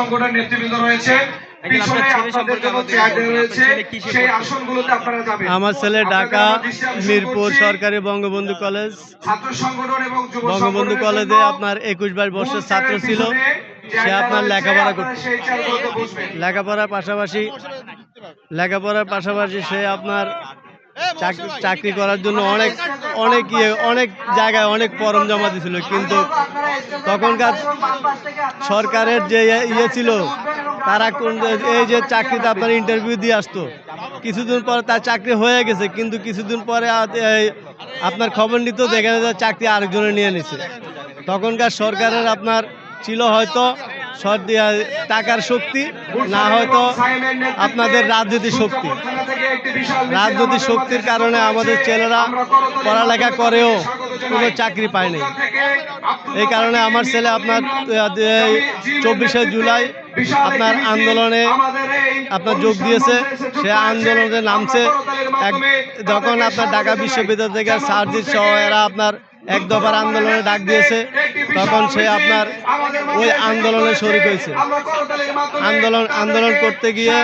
সংগঠনের নেতৃবৃন্দ রয়েছে। পিছনে আপনাদের জন্য চেয়ার দেওয়া রয়েছে, সেই আসনগুলোতে আপনারা যাবেন। আমার ছেলে ঢাকা মিরপুর সরকারি বঙ্গবন্ধু কলেজ, ছাত্র সংগঠন এবং যুব বঙ্গবন্ধু কলেজে আপনার 21-22 বছর ছাত্র ছিল। সে আপনার লেখাপড়া করত, লেখাপড়ার পাশাপাশি সে আপনার চাকরি করার জন্য অনেক জায়গায় অনেক ফরম জমা দিয়েছিল, কিন্তু তখনকার সরকারের যে ইয়ে ছিল তারা এই যে চাকরিতে আপনার ইন্টারভিউ দিয়ে আসতো, কিছুদিন পরে তার চাকরি হয়ে গেছে, কিন্তু কিছুদিন পরে আপনার খবর নিত, দেখে চাকরি আরেকজনে নিয়ে নিছে। তখনকার সরকারের আপনার ছিল হয়তো টাকার শক্তি, না হয়তো আপনাদের রাজনীতির শক্তির কারণে আমাদের ছেলেরা পড়ালেখা করেও কোনো চাকরি পায়নি। এই কারণে আমার ছেলে আপনার 24শে জুলাই আপনার আন্দোলনে আপনার যোগ দিয়েছে। সে আন্দোলনে নামছে। যখন আপনার ঢাকা বিশ্ববিদ্যালয় থেকে সার্জিৎ সহ এরা আপনার এক দফার আন্দোলনে ডাক দিয়েছে, তখন সে আপনার ওই আন্দোলনে শরিক হয়েছে। আন্দোলন করতে গিয়ে